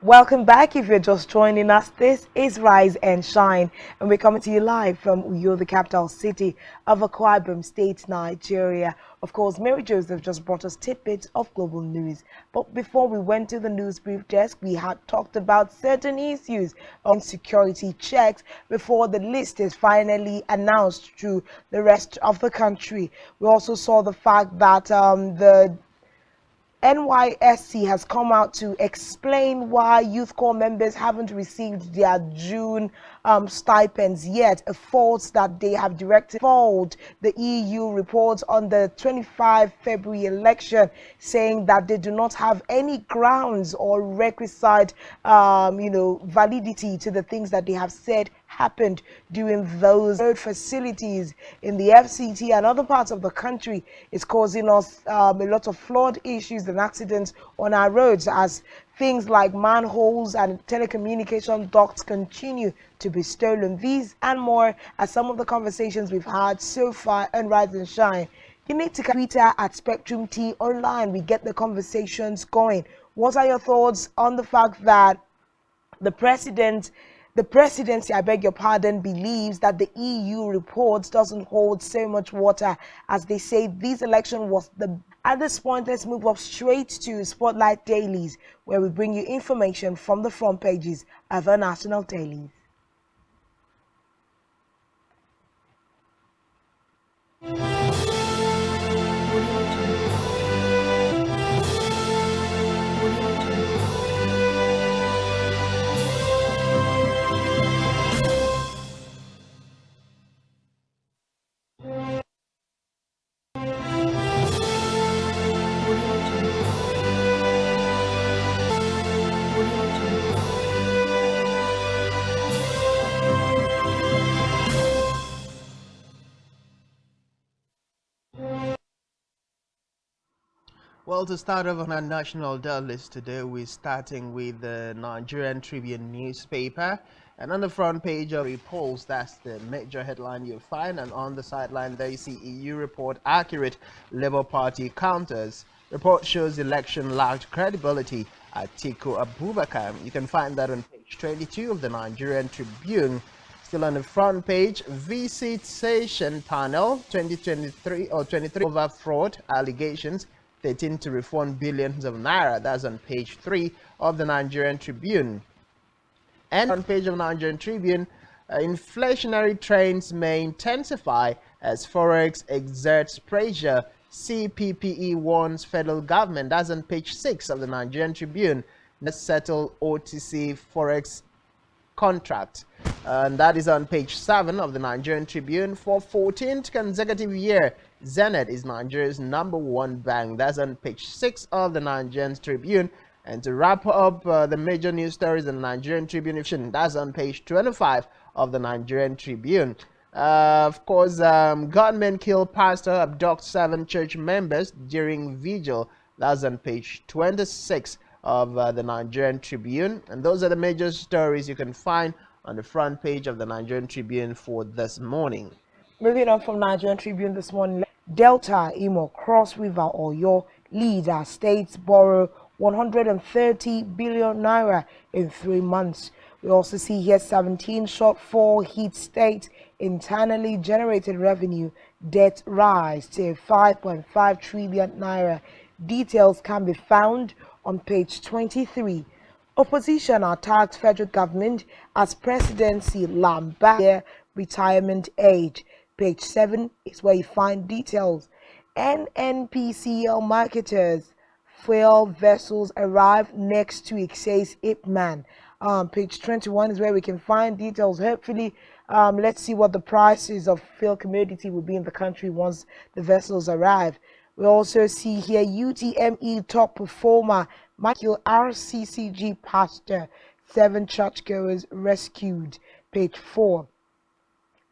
Welcome back. If you're just joining us, this is Rise and Shine, and we're coming to you live from Uyo, the capital city of Akwa Ibom State, Nigeria. Of course, Mary Joseph just brought us tidbits of global news. But before we went to the news brief desk, we had talked about certain issues on security checks before the list is finally announced to the rest of the country. We also saw the fact that the NYSC has come out to explain why Youth Corps members haven't received their June stipends yet, a fault that they have directed fault. The EU reports on the 25 February election saying that they do not have any grounds or requisite, validity to the things that they have said happened during those road facilities in the FCT and other parts of the country. Is causing us a lot of flood issues and accidents on our roads as things like manholes and telecommunication ducts continue to be stolen. These and more are some of the conversations we've had so far on Rise and Shine. You need to Twitter at spectrumtv online. We get the conversations going. What are your thoughts on the fact that the presidency, I beg your pardon, believes that the EU report doesn't hold so much water as they say this election was the... At this point, let's move up straight to Spotlight Dailies, where we bring you information from the front pages of our national dailies. Well, to start off on our national list today, we're starting with the Nigerian Tribune newspaper. And on the front page of reports, that's the major headline you'll find. And on the sideline, there you see EU report accurate Labour Party counters. Report shows election lacked credibility at Atiku Abubakar. You can find that on page 22 of the Nigerian Tribune. Still on the front page, visitation panel 2023 or 23 over fraud allegations. 13 to refund billions of naira. That's on page 3 of the Nigerian Tribune. And on page of Nigerian Tribune, inflationary trends may intensify as Forex exerts pressure. CPPE warns federal government. That's on page 6 of the Nigerian Tribune. Let's settle OTC Forex contract. And that is on page 7 of the Nigerian Tribune. For 14th consecutive year, Zenith is Nigeria's #1 bank. That's on page 6 of the Nigerian Tribune. And to wrap up the major news stories in the Nigerian Tribune, that's on page 25 of the Nigerian Tribune. Of course, gunmen kill pastor, abduct 7 church members during vigil. That's on page 26 of the Nigerian Tribune. And those are the major stories you can find on the front page of the Nigerian Tribune for this morning. Moving on from Nigerian Tribune this morning, Delta, Imo, Cross River, Oyo lead as states borrow 130 billion naira in 3 months. We also see here 17 shortfall hit states, internally generated revenue, debt rise to 5.5 trillion naira. Details can be found on page 23. Opposition attacked federal government as presidency lambast retirement age. Page 7 is where you find details. NNPCL marketers, fuel vessels arrive next week, says Ipman. Page 21 is where we can find details. Hopefully, let's see what the prices of fuel commodity will be in the country once the vessels arrive. We also see here UTME top performer, Michael RCCG pastor, 7 churchgoers rescued. Page 4.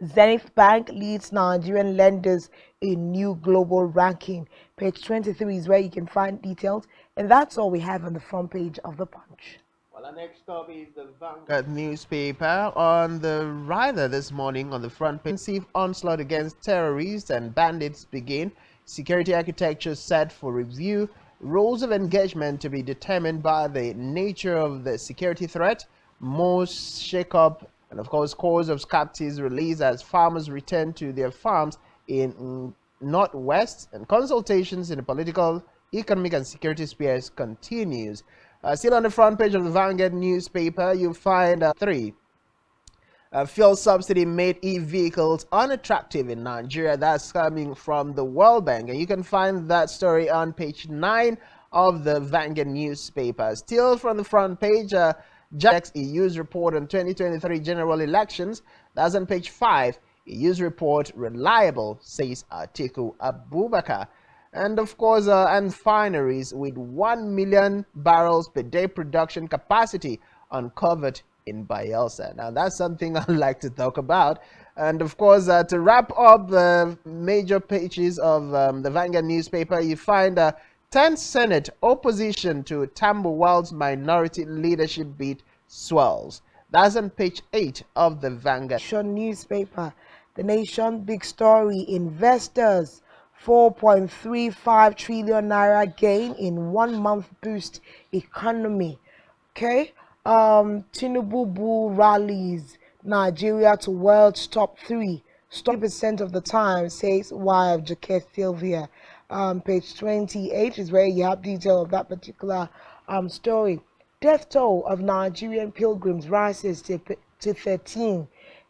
Zenith Bank leads Nigerian lenders in new global ranking. Page 23 is where you can find details. And that's all we have on the front page of the Punch. Well, our next stop is the Vanguard newspaper. On the rider this morning on the front page, massive onslaught against terrorists and bandits begin. Security architecture set for review. rules of engagement to be determined by the nature of the security threat, most shake-up, and of course cause of captives released as farmers return to their farms in Northwest, and consultations in the political, economic, and security spheres continues. Still on the front page of the Vanguard newspaper, you find three. Fuel subsidy made e-vehicles unattractive in Nigeria. That's coming from the World Bank, and you can find that story on page 9 of the Vanguard newspaper. Still from the front page, JAX EU's report on 2023 general elections. That's on page 5. EU's report reliable, says Atiku Abubakar. And of course, and refineries with 1 million barrels per day production capacity uncovered in Bayelsa. Now, that's something I'd like to talk about. And of course, to wrap up the major pages of the Vanguard newspaper, you find 10 Senate opposition to Tambuwal's minority leadership bid swells. That's on page 8 of the Vanguard newspaper. The Nation big story: investors 4.35 trillion naira gain in 1 month boost economy. Okay. Tinubu Bull rallies Nigeria to world's top 3. 30% of the time, says wife Jaquette Sylvia. Page 28 is where you have detail of that particular story. Death toll of Nigerian pilgrims rises to 13.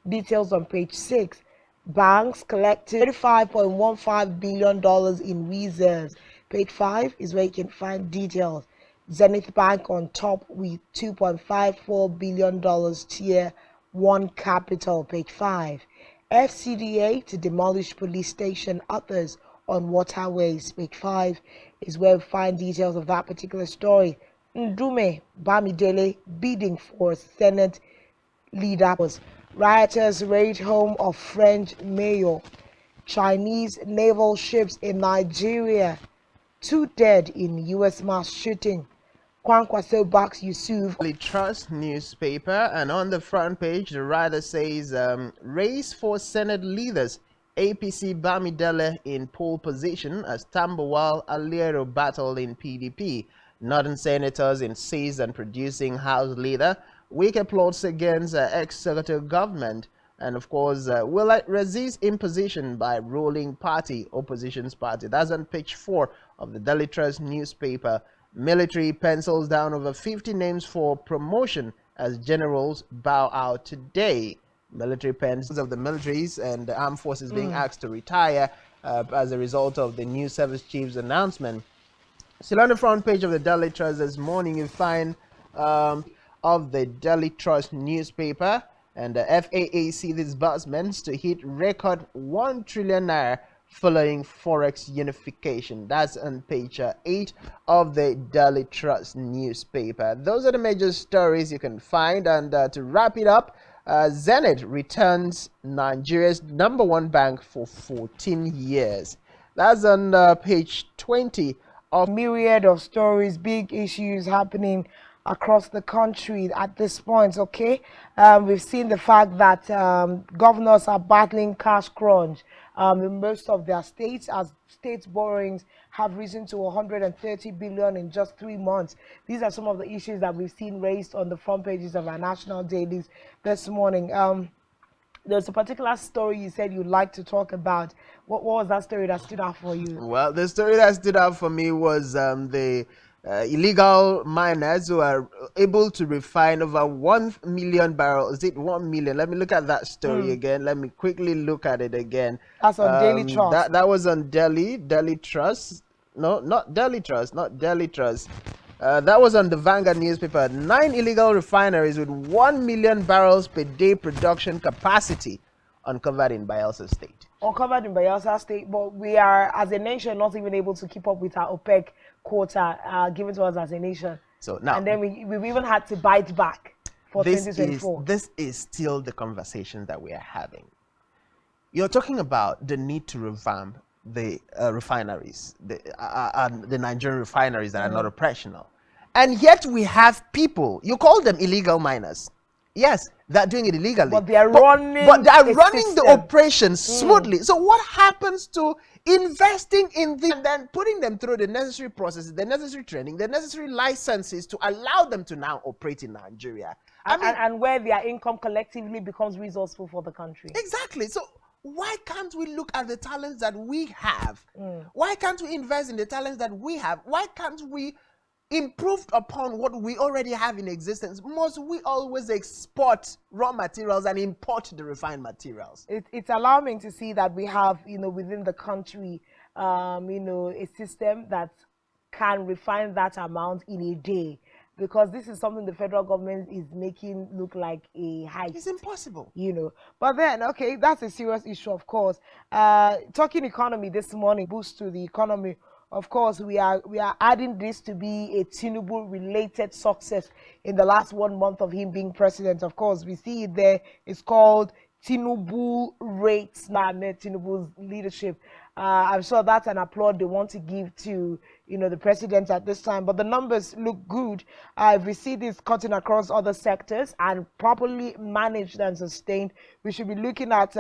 Details on page 6. Banks collected $35.15 billion in reserves. Page 5 is where you can find details. Zenith Bank on top with $2.54 billion tier 1 capital. Page 5. FCDA to demolish police station, others on waterways. Page 5 is where we find details of that particular story. Ndume Bamidele bidding for Senate leader. Rioters raid home of French mayor. Chinese naval ships in Nigeria. 2 dead in U.S. mass shooting. Kwankwaso backs Yusuf. The Trust newspaper, and on the front page, the writer says, race for Senate leaders. APC Bamidele in pole position as Tambuwal Aliero battle in PDP. Northern senators in seize and producing House leader. Wike plots against ex-executive government. And of course, will resist imposition by ruling party, opposition's party. That's on page 4 of the Daily Trust newspaper. Military pencils down over 50 names for promotion as generals bow out today. Military pencils of the militaries and the armed forces being asked to retire as a result of the new service chief's announcement. Still on the front page of the Daily Trust this morning, you find of the Daily Trust newspaper, and the FAAC disbursements to hit record 1 trillion naira following forex unification. That's on page 8 of the Daily Trust newspaper. Those are the major stories you can find. And to wrap it up, Zenith returns Nigeria's #1 bank for 14 years. That's on page 20 of myriad of stories, big issues happening across the country at this point. Okay, we've seen the fact that governors are battling cash crunch in most of their states, as states' borrowings have risen to 130 billion in just 3 months. These are some of the issues that we've seen raised on the front pages of our national dailies this morning. There's a particular story you said you'd like to talk about. What was that story that stood out for you? Well, the story that stood out for me was the illegal miners who are able to refine over 1 million barrels. Is it 1 million? Let me look at that story again. Let me quickly look at it again. That's on Daily Trust. That was on Daily Trust. No, not Daily Trust. Not Daily Trust. That was on the Vanguard newspaper. 9 illegal refineries with 1 million barrels per day production capacity uncovered in Bayelsa State. Uncovered in Bayelsa State, but we are, as a nation, not even able to keep up with our OPEC quota given to us as a nation. So now, and then we've even had to bite back for 2024. This is still the conversation that we are having. You're talking about the need to revamp the refineries, the Nigerian refineries that are not operational. And yet we have people, you call them illegal miners, Yes, they're doing it illegally. But they are running but they are a running the system. operation smoothly. So what happens to investing in the and then putting them through the necessary processes, the necessary training, the necessary licenses to allow them to now operate in Nigeria? And where their income collectively becomes resourceful for the country. Exactly. So why can't we look at the talents that we have? Why can't we invest in the talents that we have? Why can't we improve upon what we already have in existence? Must we always export raw materials and import the refined materials? It's alarming to see that we have, within the country, a system that can refine that amount in a day, because this is something the federal government is making look like a heist. It's impossible. But then, okay, that's a serious issue, of course. Talking economy this morning, boost to the economy. Of course, we are adding this to be a Tinubu-related success in the last 1 month of him being president. Of course, we see it there. It's called Tinubu rates now amid Tinubu's leadership. I'm sure that's an applaud they want to give to the president at this time. But the numbers look good. If we see this cutting across other sectors and properly managed and sustained, we should be looking at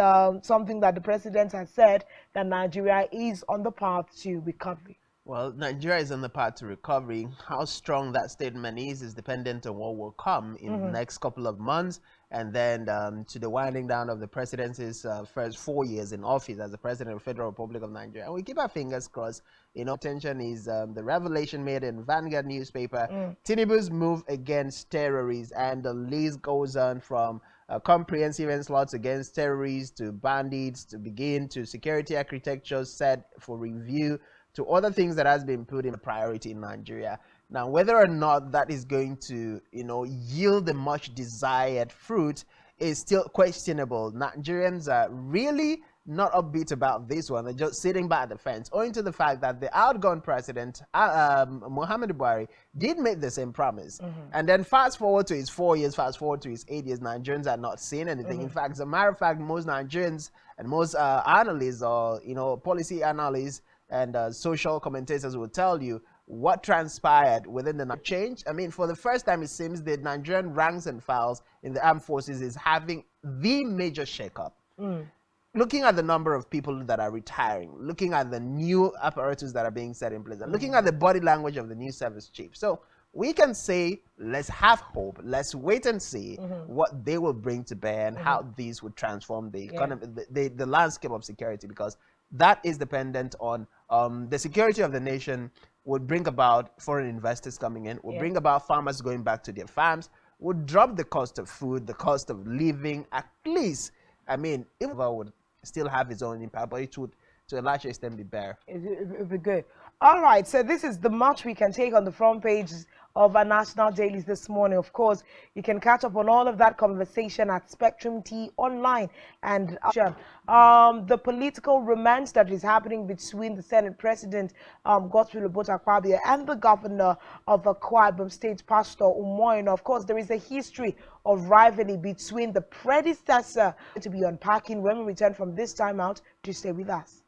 something that the president has said, that Nigeria is on the path to recovery. Well, Nigeria is on the path to recovery. How strong that statement is dependent on what will come in the next couple of months, and then to the winding down of the presidency's first 4 years in office as the president of the Federal Republic of Nigeria. And we keep our fingers crossed. Attention is the revelation made in Vanguard newspaper, Tinubu's move against terrorists, and the list goes on from comprehensive onslaughts against terrorists to bandits to begin to security architecture set for review to other things that has been put in a priority in Nigeria. Now, whether or not that is going to, yield the much desired fruit is still questionable. Nigerians are really not upbeat about this one. They're just sitting by the fence, owing to the fact that the outgone president, Muhammad Buhari, did make the same promise. And then fast forward to his 4 years, fast forward to his 8 years, Nigerians are not seeing anything. In fact, as a matter of fact, most Nigerians and most analysts or, policy analysts and social commentators will tell you what transpired within the change. I mean, for the first time, it seems the Nigerian ranks and files in the armed forces is having the major shakeup. Looking at the number of people that are retiring, looking at the new apparatus that are being set in place, and looking at the body language of the new service chief. So we can say, let's have hope. Let's wait and see what they will bring to bear and how these would transform the economy, the landscape of security, because that is dependent on the security of the nation would bring about foreign investors coming in, would bring about farmers going back to their farms, would drop the cost of food, the cost of living, at least. I mean, it would still have its own impact, but it would, to a large extent, be better. It would be good. All right, so this is the much we can take on the front pages of our national dailies this morning. Of course, you can catch up on all of that conversation at Spectrum T online. And the political romance that is happening between the Senate President, Godswill Akpabio, and the governor of Akwa Ibom State, Pastor Umoyinka. Of course, there is a history of rivalry between the predecessor. To be unpacking when we return from this time out. To stay with us.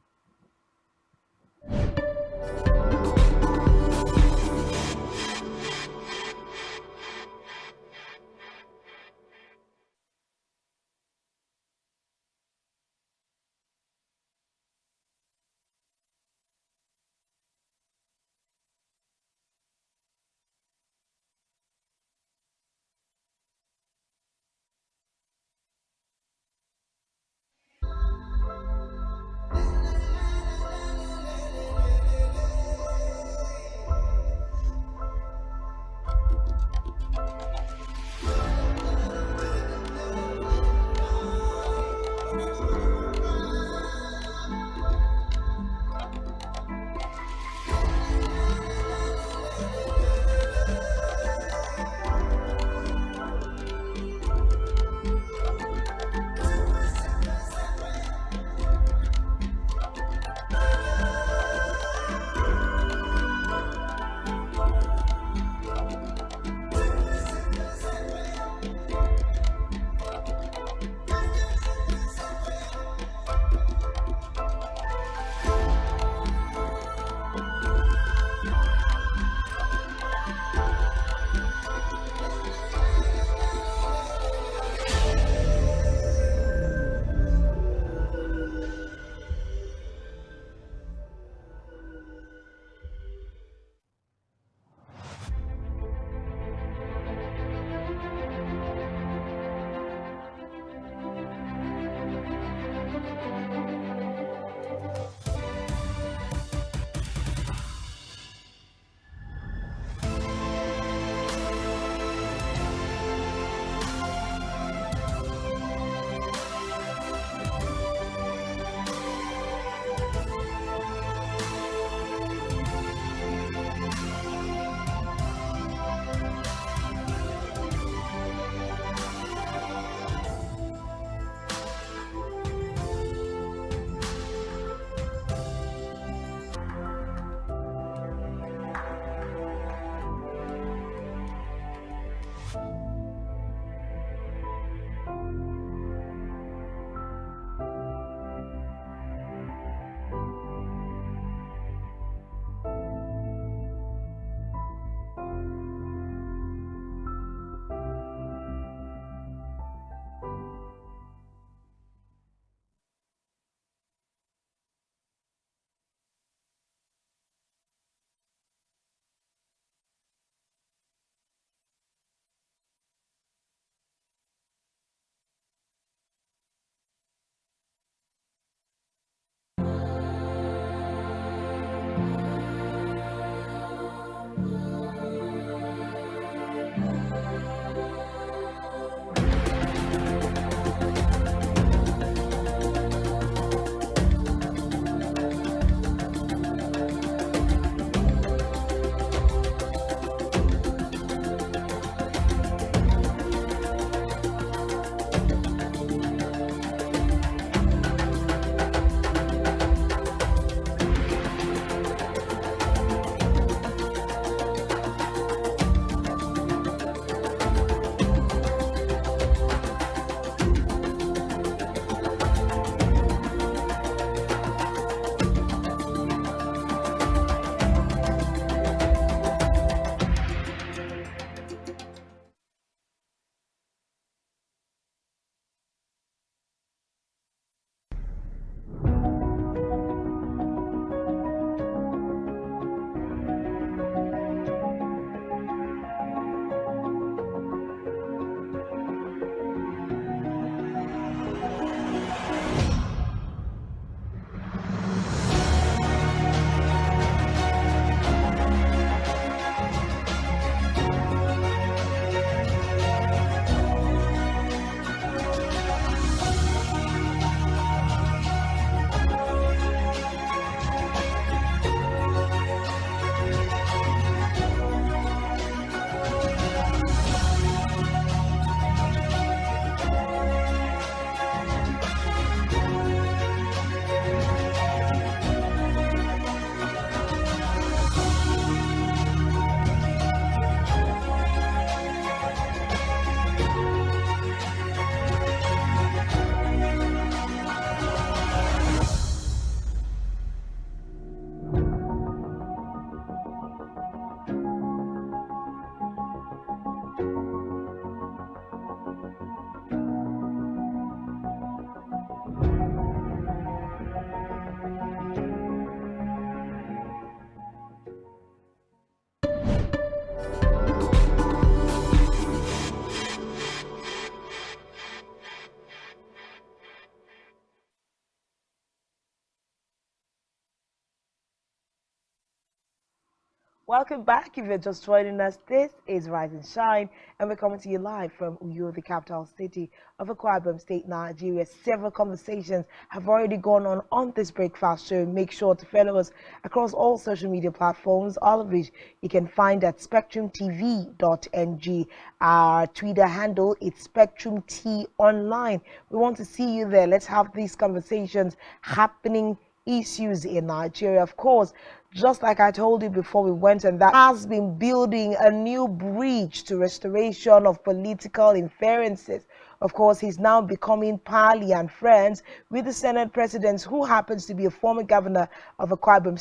Welcome back. If you're just joining us, this is Rise and Shine, and we're coming to you live from Uyo, the capital city of Akwa Ibom State, Nigeria. Several conversations have already gone on this breakfast show. Make sure to follow us across all social media platforms, all of which you can find at spectrumtv.ng. Our Twitter handle is spectrumt online. We want to see you there. Let's have these conversations happening issues in Nigeria. Of course, just like I told you before we went, and that has been building a new bridge to restoration of political inferences. Of course, he's now becoming pally and friends with the Senate President, who happens to be a former governor of Akwa Ibom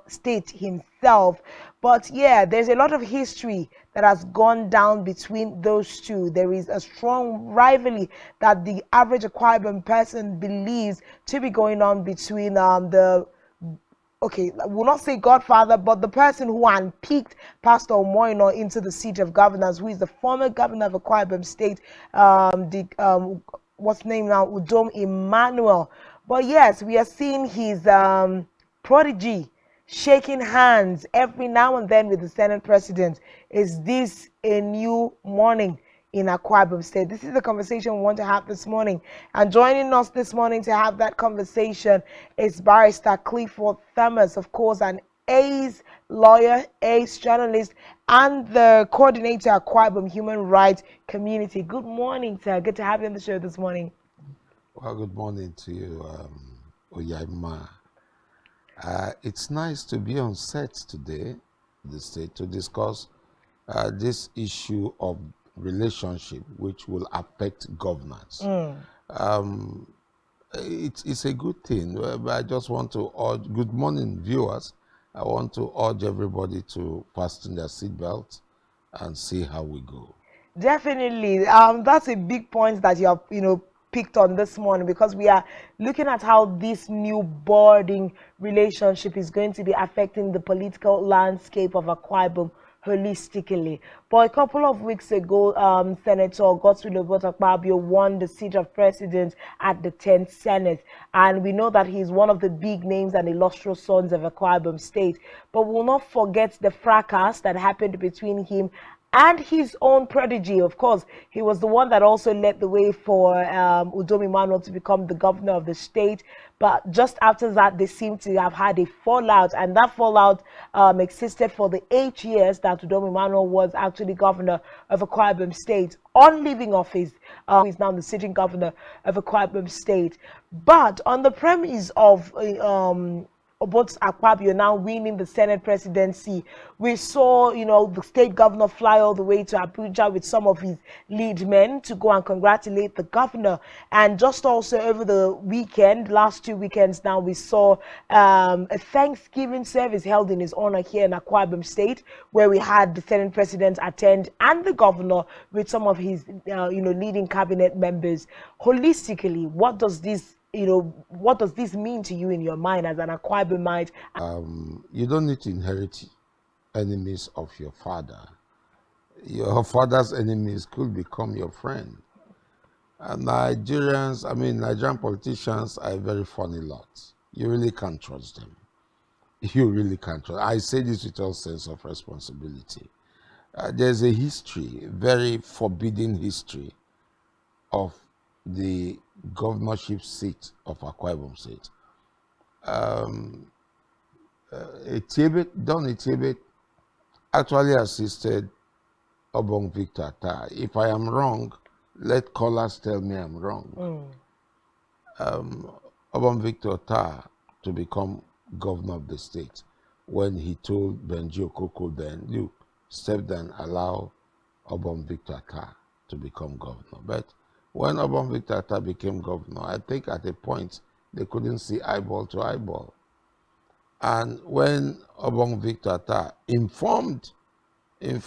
State himself. But yeah, there's a lot of history that has gone down between those two. There is a strong rivalry that the average Akwa Ibom person believes to be going on between we'll not say Godfather, but the person who unpicked Pastor Omoino into the seat of governors, who is the former governor of Akwa Ibom State, what's name now, Udom Emmanuel. But yes, we are seeing his prodigy shaking hands every now and then with the Senate President. Is this a new morning in Akwa Ibom State? This is the conversation we want to have this morning. And joining us this morning to have that conversation is Barrister Clifford Thomas, of course, an ace lawyer, ace journalist, and the coordinator of Akwa Ibom Human Rights Community. Good morning, sir. Good to have you on the show this morning. Well, good morning to you, Oyaima. It's nice to be on set today, the state, to discuss this issue of relationship which will affect governance. It's a good thing, but I just want to urge, good morning viewers, I want to urge everybody to fasten their seatbelts and see how we go. Definitely. That's a big point that you have, picked on this morning, because we are looking at how this new boarding relationship is going to be affecting the political landscape of Akwa Ibom holistically. But a couple of weeks ago, Senator Godswill Akpabio won the seat of president at the 10th Senate, and we know that he's one of the big names and illustrious sons of Akwa Ibom State. But we'll not forget the fracas that happened between him and his own prodigy. Of course, he was the one that also led the way for Udom Emmanuel to become the governor of the state. But just after that, they seem to have had a fallout, and that fallout existed for the 8 years that Udom Emmanuel was actually governor of Akwa Ibom State. On leaving office, he's now the sitting governor of Akwa Ibom State. But on the premise of Obot Akpabio now winning the Senate presidency, we saw, the state governor fly all the way to Abuja with some of his lead men to go and congratulate the governor. And just also over the weekend, last 2 weekends now, we saw a Thanksgiving service held in his honor here in Akwa Ibom State, where we had the Senate president attend and the governor with some of his, leading cabinet members. Holistically, what does this mean to you in your mind as an Akwa Ibomite? You don't need to inherit enemies of your father. Your father's enemies could become your friend. Nigerian politicians are a very funny lot. You really can't trust them. You really can't trust. I say this with all sense of responsibility. There's a history, very forbidding history, of the governorship seat of Akwa Ibom State. Don Etiebe actually assisted Obong Victor Atta. If I am wrong, let callers tell me I'm wrong. Obong Victor Atta to become governor of the state, when he told Benji Okoko then, you step down, allow Obong Victor Atta to become governor. But when Obong Victor Atta became governor, I think at a point they couldn't see eyeball to eyeball. And when Obong Victor Atta informed what's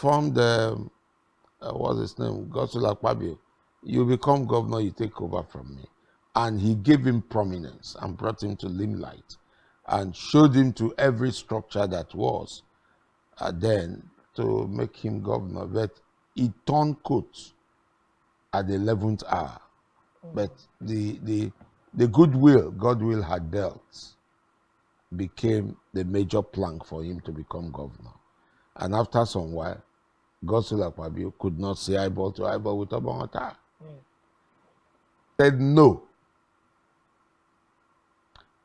his name, Godswill Akpabio, you become governor, you take over from me. And he gave him prominence and brought him to limelight and showed him to every structure that was then to make him governor. But he turned coat at the 11th hour. But the goodwill Godwill had dealt became the major plank for him to become governor. And after some while, Godswill Akpabio could not say eyeball to eyeball with Obongota. Said no.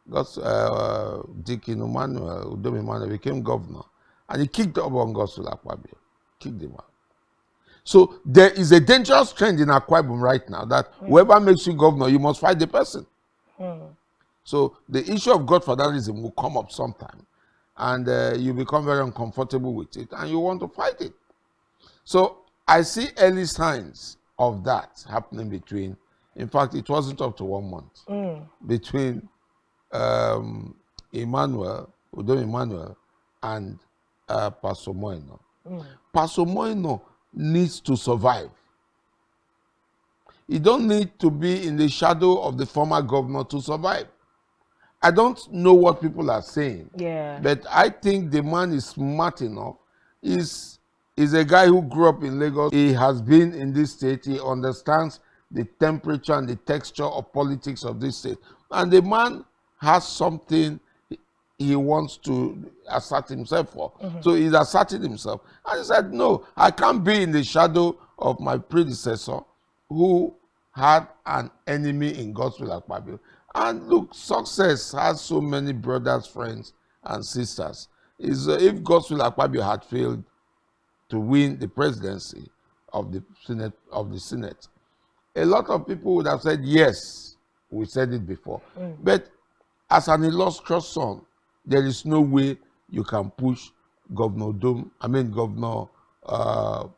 Dickin Emmanuel, Udom Emmanuel became governor. And he kicked Obong Godswill Akpabio. Kicked him out. So there is a dangerous trend in Akwa Ibom right now that whoever makes you governor, you must fight the person. So the issue of godfatherism will come up sometime. And you become very uncomfortable with it. And you want to fight it. So I see early signs of that happening between, in fact, it wasn't up to 1 month, between Emmanuel, Udom Emmanuel, and Pastor Moino. Pastor Moino needs to survive. He don't need to be in the shadow of the former governor to survive. I don't know what people are saying, but I think the man is smart enough. He's a guy who grew up in Lagos. He has been in this state. He understands the temperature and the texture of politics of this state. And the man has something he wants to assert himself for. So he's asserting himself. And he said, no, I can't be in the shadow of my predecessor who had an enemy in Godswill Akpabio. And look, success has so many brothers, friends, and sisters. If Godswill Akpabio had failed to win the presidency of the Senate, a lot of people would have said, yes, we said it before. But as an illustrious son, there is no way you can push Governor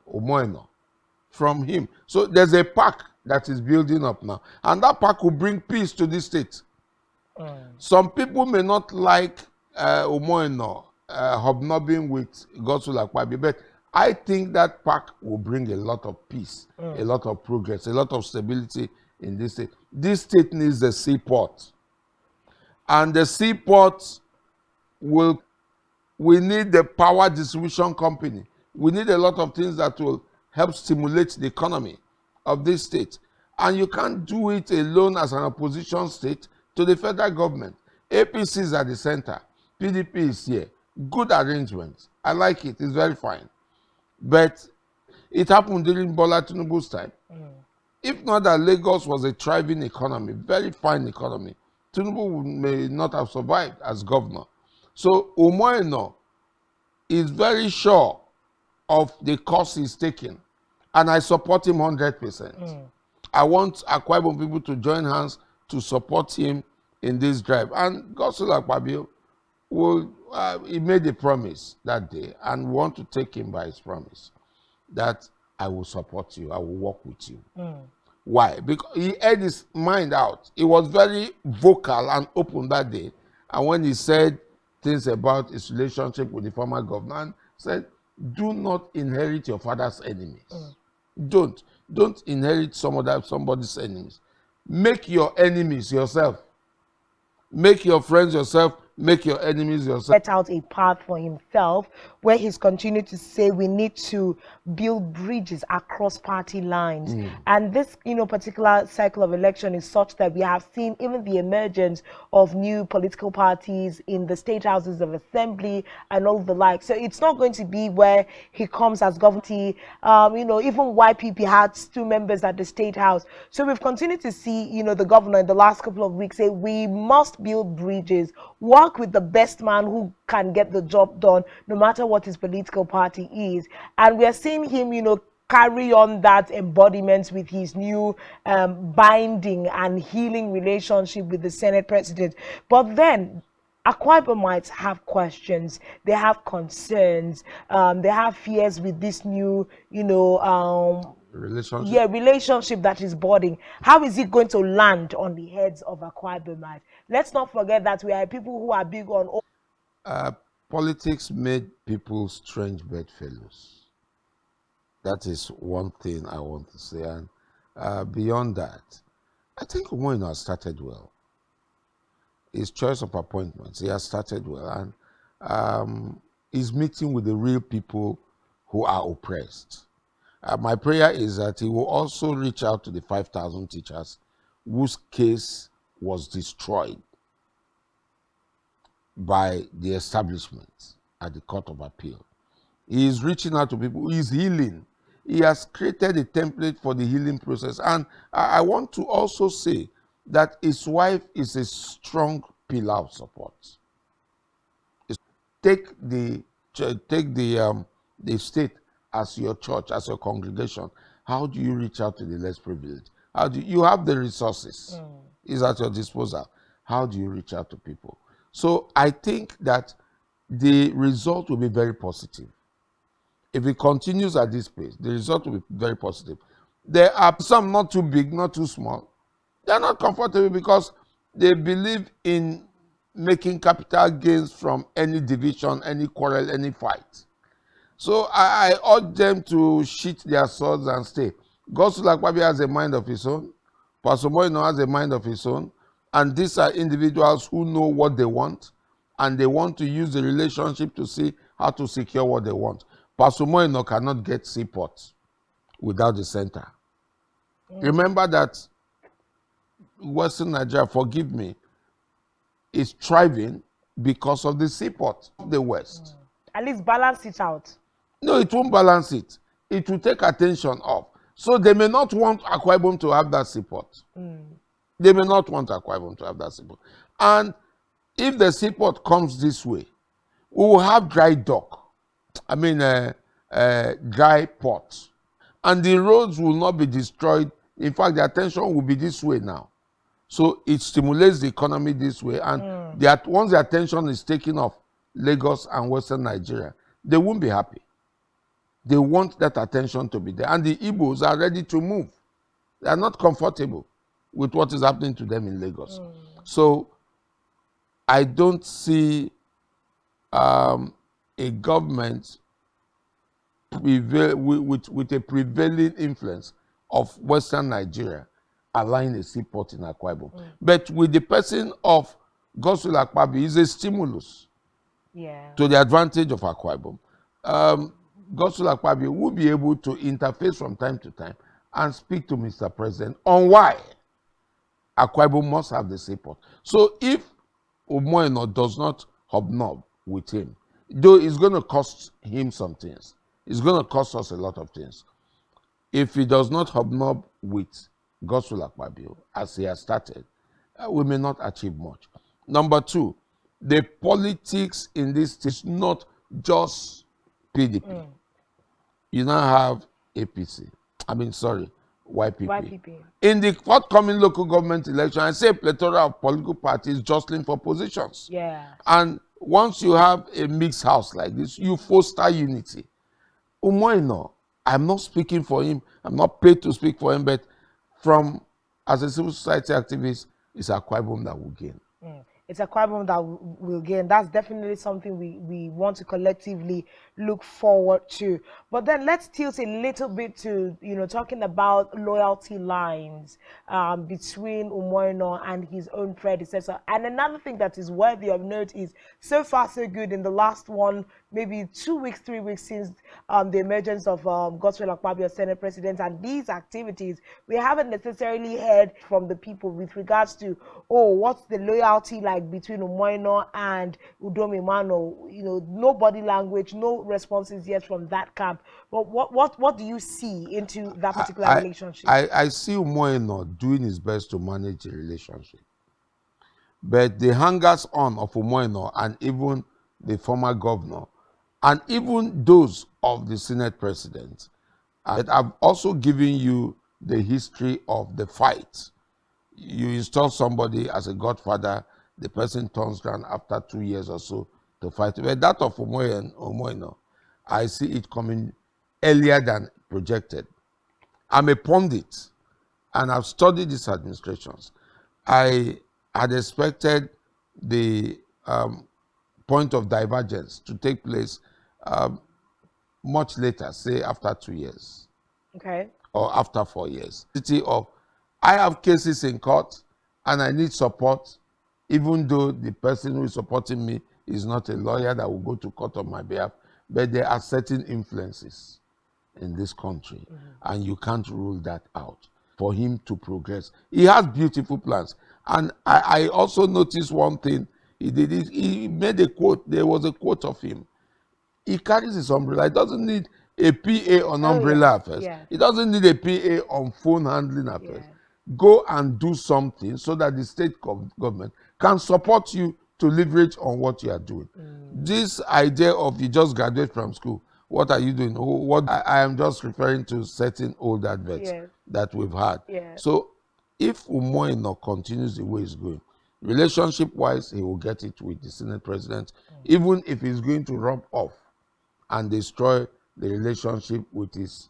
Omoeno from him. So there's a pack that is building up now. And that pack will bring peace to this state. Some people may not like Omoeno hobnobbing with Godswill Akpabio, but I think that pack will bring a lot of peace, a lot of progress, a lot of stability in this state. This state needs a seaport. And the seaport we need the power distribution company. We need a lot of things that will help stimulate the economy of this state. And you can't do it alone as an opposition state to the federal government. APC is at the center. PDP is here. Good arrangements. I like it. It's very fine. But it happened during Bola Tinubu's time. If not that Lagos was a thriving economy, very fine economy, Tinubu may not have survived as governor. So Omoeno is very sure of the course he's taking. And I support him 100%. I want Akwa Ibom people to join hands to support him in this drive. And Godswill Akpabio he made a promise that day, and we want to take him by his promise that I will support you, I will work with you. Why? Because he had his mind out. He was very vocal and open that day. And when he said things about his relationship with the former governor, and said, do not inherit your father's enemies. Don't inherit somebody's enemies. Make your enemies yourself. Make your friends yourself. Make your enemies yourself. Set out a path for himself where he's continued to say we need to build bridges across party lines. And this, particular cycle of election is such that we have seen even the emergence of new political parties in the state houses of assembly and all the like. So it's not going to be where he comes as governor. Even YPP had 2 members at the state house. So we've continued to see, the governor in the last couple of weeks say we must build bridges, work with the best man who can get the job done, no matter what his political party is. And we are seeing him, carry on that embodiment with his new binding and healing relationship with the Senate president. But then Akwa Ibomites have questions, they have concerns, they have fears with this new, relationship that is budding. How is it going to land on the heads of Akwa Ibomites? Let's not forget that we are people who are big on... Politics made people strange bedfellows. That is one thing I want to say. And beyond that, I think Omoeno has started well. His choice of appointments, he has started well. And he's meeting with the real people who are oppressed. My prayer is that he will also reach out to the 5,000 teachers whose case was destroyed by the establishment at the Court of Appeal. He is reaching out to people. He is healing. He has created a template for the healing process. And I want to also say that his wife is a strong pillar of support. Take the state as your church, as your congregation. How do you reach out to the less privileged? How do you have the resources? Is at your disposal. How do you reach out to people? So I think that the result will be very positive. If it continues at this pace, the result will be very positive. There are some not too big, not too small. They are not comfortable because they believe in making capital gains from any division, any quarrel, any fight. So I urge them to sheath their swords and stay. Godswill Akpabio has a mind of his own. Pastor Moino has a mind of his own. And these are individuals who know what they want, and they want to use the relationship to see how to secure what they want. Pastor Moino cannot get seaport without the center. Remember that Western Nigeria, forgive me, is thriving because of the seaport of the West. At least balance it out. No, it won't balance it. It will take attention off. So they may not want Akwa Ibom to have that seaport. They may not want Akwa Ibom to have that seaport. And if the seaport comes this way, we will have dry dock. I mean, dry port. And the roads will not be destroyed. In fact, the attention will be this way now. So it stimulates the economy this way. And once the attention is taken off Lagos and Western Nigeria, they won't be happy. They want that attention to be there. And the Igbos are ready to move. They are not comfortable with what is happening to them in Lagos. So I don't see a government with a prevailing influence of Western Nigeria allowing a seaport in Akwa Ibom. But with the person of Godswill Akpabio, is a stimulus to the advantage of Akwa Ibom. Godswill Akpabio will be able to interface from time to time and speak to Mr. President on why Akwa Ibom must have the seaport. So if Umoeno does not hobnob with him, though it's going to cost him some things, it's going to cost us a lot of things. If he does not hobnob with Godswill Akpabio, as he has started, we may not achieve much. Number two, the politics in this is not just PDP. You now have APC. YPP. In the forthcoming local government election, I say a plethora of political parties jostling for positions. And once you have a mixed house like this, you foster unity. Umoeno, I'm not speaking for him. I'm not paid to speak for him, but as a civil society activist, it's Akwa Ibom that will gain. It's Akwa Ibom that will gain. That's definitely something we want to collectively look forward to. But then let's tilt a little bit to, talking about loyalty lines between Umoeno and his own predecessor. And another thing that is worthy of note is, so far so good in the last maybe 2 weeks, 3 weeks since the emergence of Godswill Akpabio, Senate President, and these activities, we haven't necessarily heard from the people with regards to, what's the loyalty like between Umoeno and Udom Emmanuel? No body language, no responses yet from that camp. But what do you see into that particular relationship? I see Umoeno doing his best to manage the relationship. But the hangers on of Umoeno and even the former governor, and even those of the Senate President, that I've also given you the history of the fight. You install somebody as a godfather, the person turns around after 2 years or so to fight. But that of Umoeno, I see it coming earlier than projected. I'm a pundit, and I've studied these administrations. I had expected the point of divergence to take place much later, say after 2 years. Okay. Or after 4 years. I have cases in court and I need support, even though the person who is supporting me is not a lawyer that will go to court on my behalf, but there are certain influences in this country, and you can't rule that out for him to progress. He has beautiful plans. And I also noticed one thing he did. He made a quote. There was a quote of him. he carries his umbrella. He doesn't need a PA on umbrella affairs. Yeah. He doesn't need a PA on phone handling affairs. Yeah. Go and do something so that the state government can support you to leverage on what you are doing. This idea of you just graduate from school, what are you doing? What I am just referring to certain old adverts that we've had. So if Umoino continues the way it's going, relationship-wise, he will get it with the Senate president, even if he's going to rub off and destroy the relationship with his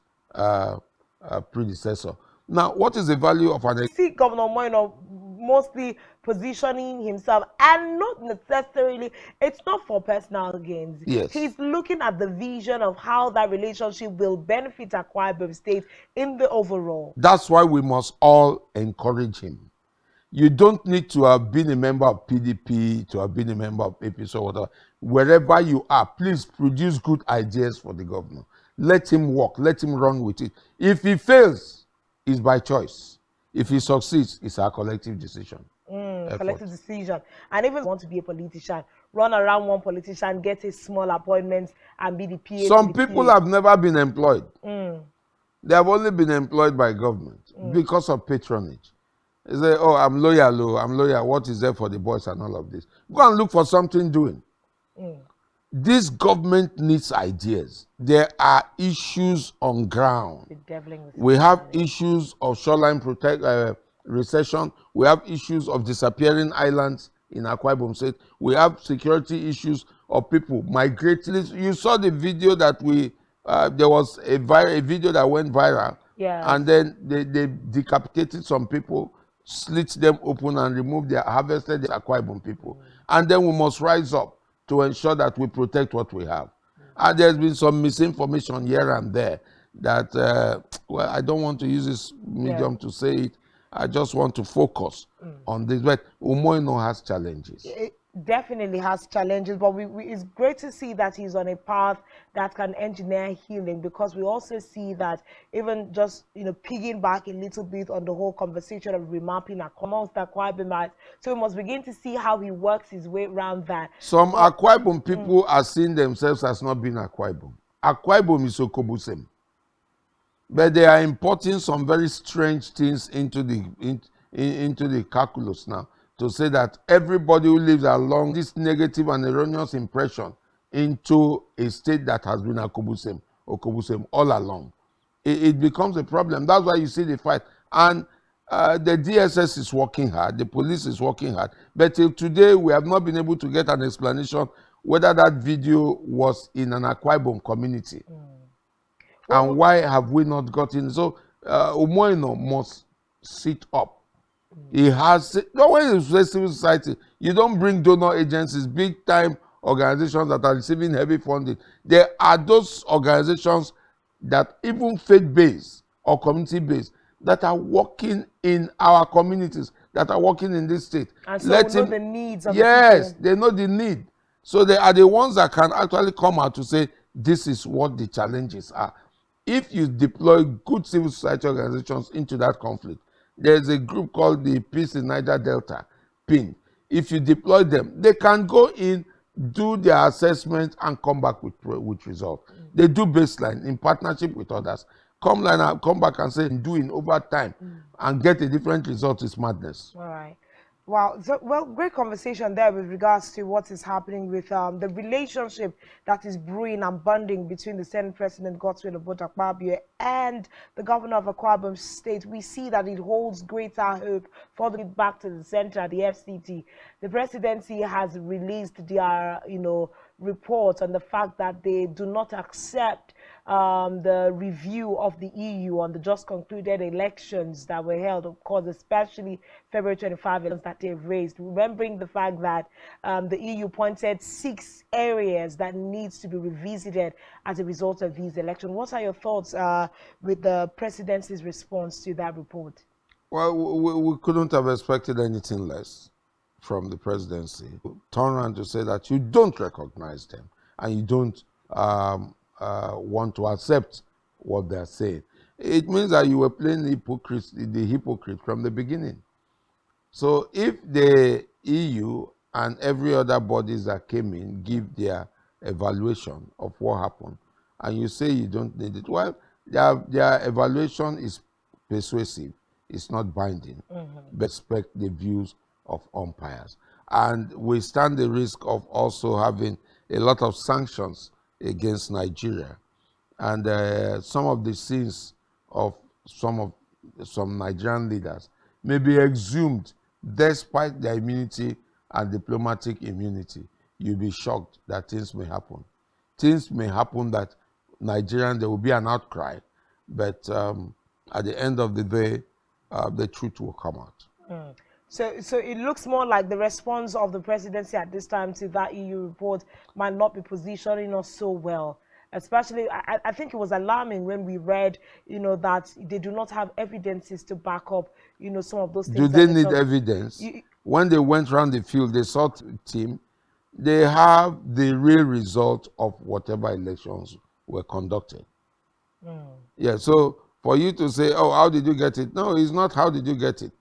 predecessor. Now, what is the value of an... See Governor Moino mostly positioning himself, and not necessarily, it's not for personal gains. Yes. He's looking at the vision of how that relationship will benefit Akwa Ibom State in the overall. That's why we must all encourage him. You don't need to have been a member of PDP, to have been a member of APC or whatever. Wherever you are, please produce good ideas for the governor. Let him work. Let him run with it. If he fails, it's by choice. If he succeeds, it's our collective decision. Collective decision. And even want to be a politician, run around one politician, get a small appointment, and be the PA. Some people have never been employed. They have only been employed by government because of patronage. They say, oh, I'm loyal, I'm loyal. What is there for the boys and all of this? Go and look for something doing. This government needs ideas. There are issues on ground. We have issues of shoreline recession. We have issues of disappearing islands in Akwa Ibom State. We have security issues of people migrating. You saw the video that there was a video that went viral. And then they decapitated some people, slit them open and removed their harvested Akwa Ibom people. And then we must rise up to ensure that we protect what we have. And there's been some misinformation here and there that, well, I don't want to use this medium to say it. I just want to focus on this. But Umoino has challenges. It definitely has challenges, but it's great to see that he's on a path that can engineer healing, because we also see that even just, pigging back a little bit on the whole conversation of remapping amongst Akwa Ibomites. So we must begin to see how he works his way around that. Some Akwa Ibom people are seeing themselves as not being Akwa Ibom. Akwa Ibom is Okobusem. But they are importing some very strange things into the calculus now, to say that everybody who lives along this negative and erroneous impression into a state that has been Okobusem all along. It becomes a problem. That's why you see the fight. And the DSS is working hard, the police is working hard. But till today, we have not been able to get an explanation whether that video was in an Akwa Ibom community. And why have we not gotten? So Umoino must sit up. He has, no, when you say civil society, you don't bring donor agencies, big time organizations that are receiving heavy funding. There are those organizations that even faith-based or community-based that are working in our communities, that are working in this state. And so we know the needs of the people. They know the need. So they are the ones that can actually come out to say, this is what the challenges are. If you deploy good civil society organizations into that conflict, there's a group called the Peace in Niger Delta, PIN. If you deploy them, they can go in, do their assessment, and come back with results. They do baseline in partnership with others. Come back and say, doing over time and get a different result is madness. All right. Wow. So, well, great conversation there with regards to what is happening with the relationship that is brewing and bonding between the Senate President Godswill Akpabio and the governor of Akwa Ibom State. We see that it holds greater hope for the back to the center, the FCT. The presidency has released their, report on the fact that they do not accept the review of the EU on the just concluded elections that were held, of course, especially February 25 elections that they've raised. Remembering the fact that the EU pointed 6 areas that needs to be revisited as a result of these elections. What are your thoughts with the presidency's response to that report? Well, we couldn't have expected anything less from the presidency. Turn around to say that you don't recognize them and you don't want to accept what they're saying. It means that you were playing the hypocrite from the beginning. So if the EU and every other bodies that came in give their evaluation of what happened, and you say you don't need it. Well, their evaluation is persuasive. It's not binding. But respect the views of umpires. And we stand the risk of also having a lot of sanctions against Nigeria. And some of the sins of some Nigerian leaders may be exhumed despite their immunity and diplomatic immunity. You'll be shocked that things may happen. Things may happen that there will be an outcry, but at the end of the day, the truth will come out. So it looks more like the response of the presidency at this time to that EU report might not be positioning us so well. Especially, I think it was alarming when we read, that they do not have evidences to back up, some of those things. Do they need evidence? When they went around the field, they saw the team. They have the real result of whatever elections were conducted. Yeah, so for you to say, oh, how did you get it? No, it's not how did you get it.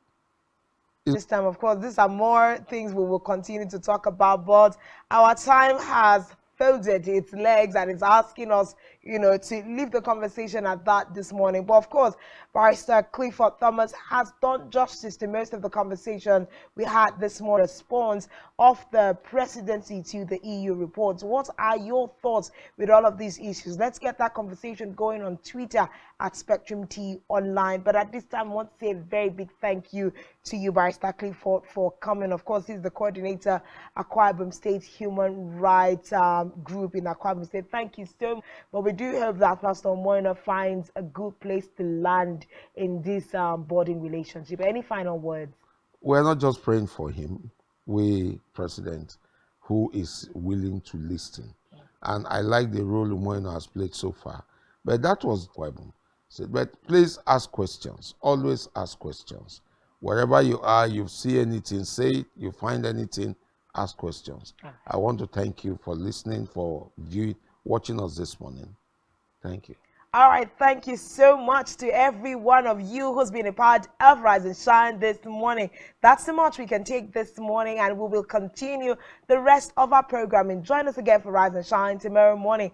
This time, of course, these are more things we will continue to talk about, but our time has folded its legs and it's asking us, to leave the conversation at that this morning. But of course, Barrister Clifford Thomas has done justice to most of the conversation we had this morning. Response of the presidency to the EU report. What are your thoughts with all of these issues? Let's get that conversation going on Twitter at SpectrumT Online. But at this time, I want to say a very big thank you to you, Barrister Clifford, for coming. Of course, he's the coordinator, Akwa Ibom State Human Rights Group in Akwa Ibom State. Thank you so much. But we do hope that Pastor Moina finds a good place to land in this boarding relationship. Any final words? We're not just praying for him. We, President, who is willing to listen. And I like the role Moina has played so far. But that was Bible. But please ask questions. Always ask questions. Wherever you are, you see anything, say it. You find anything, ask questions. I want to thank you for listening, for watching us this morning. Thank you. All right, thank you so much to every one of you who's been a part of Rise and Shine this morning. That's so much we can take this morning, and we will continue the rest of our programming. Join us again for Rise and Shine tomorrow morning.